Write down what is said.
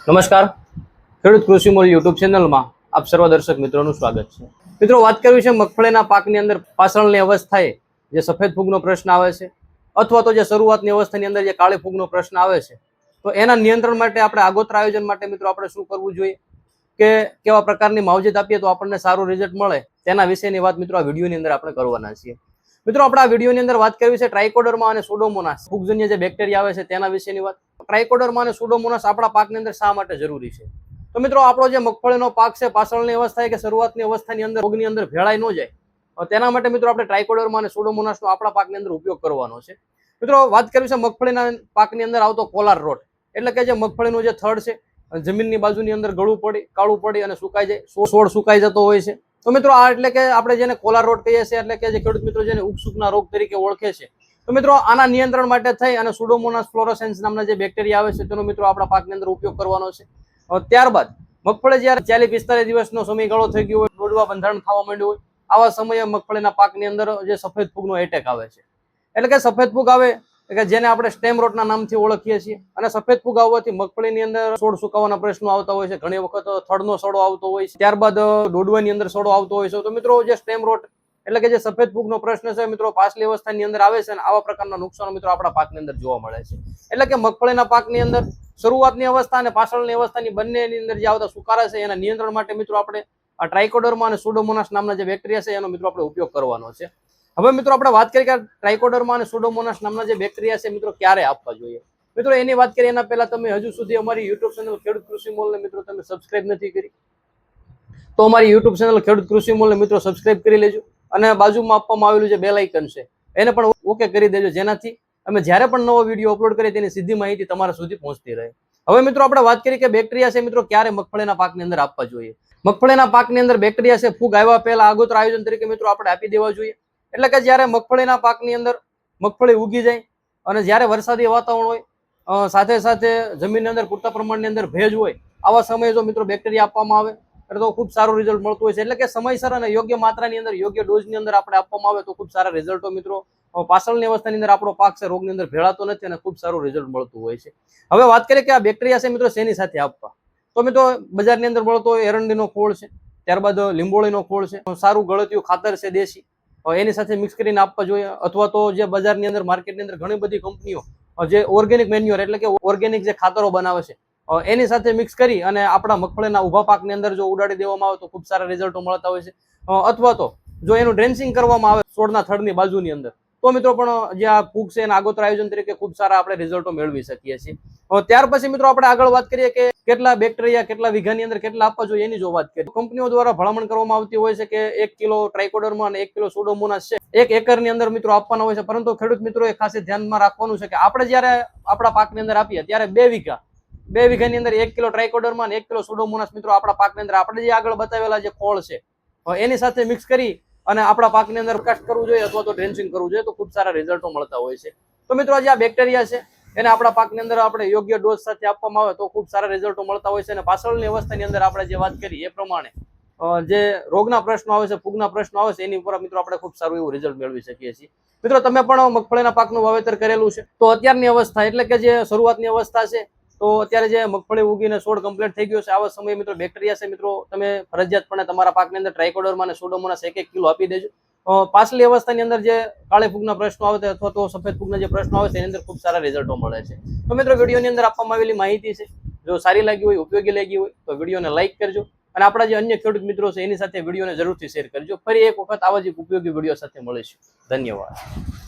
નમસ્કાર, ખેડૂત કૃષિ મોલ યુટ્યુબ ચેનલમાં આપ સર્વ દર્શક મિત્રોનું સ્વાગત છે। મિત્રો, વાત કરવી છે મગફળીના પાકની અંદર પાછળની અવસ્થાએ જે સફેદ ફૂગનો પ્રશ્ન આવે છે અથવા તો જે શરૂઆતની અવસ્થાની અંદર જે કાળી ફૂગનો પ્રશ્ન આવે છે, તો એના નિયંત્રણ માટે આપણે આગોતરા આયોજન માટે મિત્રો આપણે શું કરવું જોઈએ કે કેવા પ્રકારની માવજત આપીએ તો આપણને સારું રિઝલ્ટ મળે, તેના વિશેની વાત મિત્રો આ વિડીયોની અંદર આપણે કરવાના છીએ। મિત્રો, આપણે આ વિડીયોની અંદર વાત કરવી છે ટ્રાઇકોડર્મા અને સુડોમોનાસ ફૂગજન્ય જે બેક્ટેરિયા આવે છે તેના વિશેની વાત। ટ્રાઇકોડર્મા અને સુડોમોનાસ આપણા પાકની અંદર શા માટે જરૂરી છે? તો મિત્રો, આપણો જે મગફળીનો પાક છે પાછળની અવસ્થાએ કે શરૂઆતની અવસ્થાની અંદર રોગની અંદર ભેળાઈ ન જાય, તેના માટે મિત્રો આપણે ટ્રાઇકોડર્મા અને સુડોમોનાસનો આપણા પાકની અંદર ઉપયોગ કરવાનો છે। મિત્રો, વાત કરવી છે મગફળીના પાકની અંદર આવતો કોલાર રોટ, એટલે કે જે મગફળીનું જે થડ છે જમીનની બાજુની અંદર ગળું પડી કાળું પડી અને સુકાઈ જાય, છોડ સુકાઈ જતો હોય છે। તો મિત્રો, આ એટલે કે આપણે જેને કોલાર રોટ કહીએ છીએ, એટલે કે જે ખેડૂત મિત્રો જેને ઉગસુકના રોગ તરીકે ઓળખે છે, તો મિત્રો આના નિયંત્રણ માટે થઈ અને સુડોમોનાસ ફ્લોરોસેન્સ નામના જે બેક્ટેરિયા આવે છે તેનો મિત્રો આપણા પાકની અંદર ઉપયોગ કરવાનો છે। ત્યારબાદ મગફળી જ્યારે 40-45 દિવસનો સમયગાળો થઈ ગયો હોય, ડોડવા બંધારણ થવા માંડ્યું હોય, આવા સમયે મગફળીના પાકની અંદર જે સફેદ ફૂગનો એટેક આવે છે, એટલે કે સફેદ ફૂગ આવે કે જેને આપણે સ્ટેમ રોટના નામથી ઓળખીએ છીએ, અને સફેદ ફૂગ આવવાથી મગફળીની અંદર છોડ સુકાવાના પ્રશ્નો આવતા હોય છે, ઘણી વખત થડનો સડો આવતો હોય છે, ત્યારબાદ ડોડવાની અંદર સડો આવતો હોય છે। તો મિત્રો, જે સ્ટેમ રોટ એટલે કે જે સફેદ ફૂગનો પ્રશ્ન છે મિત્રો પાછલી અવસ્થાની અંદર આવે છે અને આવા પ્રકારના નુકસાનો મિત્રો આપણા પાકની અંદર જોવા મળે છે। એટલે કે મગફળીના પાકની અંદર શરૂઆતની અવસ્થા અને પાછળની અવસ્થાની બંનેની અંદર જે આવતા સુકારા છે એના નિયંત્રણ માટે મિત્રો આપણે આ ટ્રાઇકોડર્મા અને સુડોમોનાસ નામના જે બેક્ટેરિયા છે એનો મિત્રો આપણે ઉપયોગ કરવાનો છે। હવે મિત્રો, આપણે વાત કરીએ કે ટ્રાઇકોડર્મા અને સુડોમોનાસ નામના જે બેક્ટેરિયા છે મિત્રો ક્યારે આપવા જોઈએ। મિત્રો, એની વાત કરીએ એના પહેલા તમે હજુ સુધી અમારી યુટ્યુબ ચેનલ ખેડૂત કૃષિ મોલને મિત્રો તમે સબસ્ક્રાઇબ નથી કરી તો અમારી યુટ્યુબ ચેનલ ખેડૂત કૃષિ મોલને મિત્રો સબસ્ક્રાઇબ કરી લેજો, અને બાજુમાં આપવામાં આવેલું જે બેલ આઇકન છે એને પણ ઓકે કરી દેજો, જેનાથી અમે જ્યારે પણ નવો વિડીયો અપલોડ કરીએ તેની સીધી માહિતી તમારા સુધી પહોંચતી રહે। હવે મિત્રો, આપણે વાત કરીએ કે બેક્ટેરિયા છે મિત્રો ક્યારે મગફળીના પાકની અંદર આપવા જોઈએ। મગફળીના પાકની અંદર બેક્ટેરિયા છે ફૂગ આવ્યા પહેલા આગોતરા આયોજન તરીકે મિત્રો આપણે આપી દેવા જોઈએ। એટલે કે જ્યારે મગફળીના પાકની અંદર મગફળી ઉગી જાય અને જ્યારે વરસાદી વાતાવરણ હોય, સાથે સાથે જમીનની અંદર પૂરતા પ્રમાણની અંદર ભેજ હોય, આવા સમયે જો મિત્રો બેક્ટેરિયા આપવામાં આવે તો ખૂબ સારું રિઝલ્ટ મળતું હોય છે। એટલે કે સમયસર અને યોગ્ય માત્રાની અંદર યોગ્ય ડોઝની અંદર આપણે આપવામાં આવે તો ખૂબ સારા રિઝલ્ટો મિત્રો પાછળની અવસ્થાની અંદર આપણો પાક છે રોગની અંદર ભેળાતો નથી અને ખૂબ સારું રિઝલ્ટ મળતું હોય છે। હવે વાત કરીએ કે આ બેક્ટેરિયા છે મિત્રો શેની સાથે આપવા, તો મિત્રો બજારની અંદર મળતો હોય એરંડીનો ખોળ છે, ત્યારબાદ લીંબોળીનો ખોળ છે, સારું ગળતિયું ખાતર છે દેશી, એની સાથે મિક્સ કરીને આપવા જોઈએ। અથવા તો જે બજારની અંદર માર્કેટની અંદર ઘણી બધી કંપનીઓ જે ઓર્ગેનિક મેન્યુઅર એટલે કે ઓર્ગેનિક જે ખાતરો બનાવે છે એની સાથે મિક્સ કરી અને આપણા મગફળીના ઉભા પાકની અંદર જો ઉડાડી દેવામાં આવે તો ખૂબ સારા રિઝલ્ટો મળતા હોય છે। અથવા તો જો એનું ડ્રેન્ચિંગ કરવામાં આવે છોડના થડની બાજુની અંદર તો મિત્રો પણ જે આ ફૂગ છે એના આગોતરા આયોજન તરીકે ખૂબ સારા આપણે રિઝલ્ટો મેળવી શકીએ છીએ। ત્યાર પછી મિત્રો આપણે આગળ વાત કરીએ કે કેટલા બેક્ટેરિયા કેટલા વીઘાની અંદર કેટલા આપવા જોઈએ એની જો વાત કરીએ, કંપનીઓ દ્વારા ભલામણ કરવામાં આવતી હોય છે કે 1 કિલો ટ્રાઇકોડર્મા અને 1 કિલો સુડોમોનાસ છે 1 એકરની અંદર મિત્રો આપવાના હોય છે। પરંતુ ખેડૂત મિત્રોએ ખાસ ધ્યાનમાં રાખવાનું છે કે આપણે જ્યારે આપણા પાકની અંદર આપીએ ત્યારે 2 વીઘાની અંદર 1 કિલો ટ્રાઇકોડર્મા અને 1 કિલો સુડોમોનાસ મિત્રો આપણા પાકની અંદર આપણે જે આગળ બતાવેલા જે ખોળ છે એની સાથે મિક્સ કરી અને આપણા પાકની અંદર પ્રકાશ કરવું જોઈએ અથવા તો ડ્રેન્ચિંગ કરવું જોઈએ તો ખૂબ સારા રિઝલ્ટો મળતા હોય છે। તો મિત્રો, જે આ બેક્ટેરિયા છે એને આપણા પાકની અંદર આપણે યોગ્ય ડોઝ સાથે આપવામાં આવે તો ખૂબ સારા રિઝલ્ટો મળતા હોય છે। અને પાછળની અવસ્થાની અંદર આપણે જે વાત કરી એ પ્રમાણે જે રોગના પ્રશ્નો આવે છે ફૂગના પ્રશ્નો આવે છે એની ઉપર મિત્રો આપણે ખૂબ સારું એવું રિઝલ્ટ મેળવી શકીએ છીએ। મિત્રો, તમે પણ મગફળીના પાકનું વાવેતર કરેલું છે તો અત્યારની અવસ્થા એટલે કે જે શરૂઆતની અવસ્થા છે તો અત્યારે જે મગફળી ઉગીને છોડ કમ્પ્લીટ થઈ ગયો છે આવા સમયે મિત્રો બેક્ટેરિયા છે મિત્રો તમે ફરજિયાતપણે તમારા પાકની અંદર ટ્રાઇકોડર્મા અને સુડોમોનાસ 1 કિલો આપી દેજો। પાછલી અવસ્થાની અંદર જે કાળી ફૂગના પ્રશ્નો આવે છે અથવા તો સફેદ ફૂગના જે પ્રશ્નો આવે છે એની અંદર ખૂબ સારા રિઝલ્ટો મળે છે। તો મિત્રો, વિડીયોની અંદર આપવામાં આવેલી માહિતી છે જો સારી લાગી હોય ઉપયોગી લાગી હોય તો વિડીયોને લાઇક કરજો, અને આપણા જે અન્ય ખેડૂત મિત્રો છે એની સાથે વિડીયોને જરૂરથી શેર કરજો। ફરી એક વખત આવા જ ઉપયોગી વિડીયો સાથે મળીશું। ધન્યવાદ।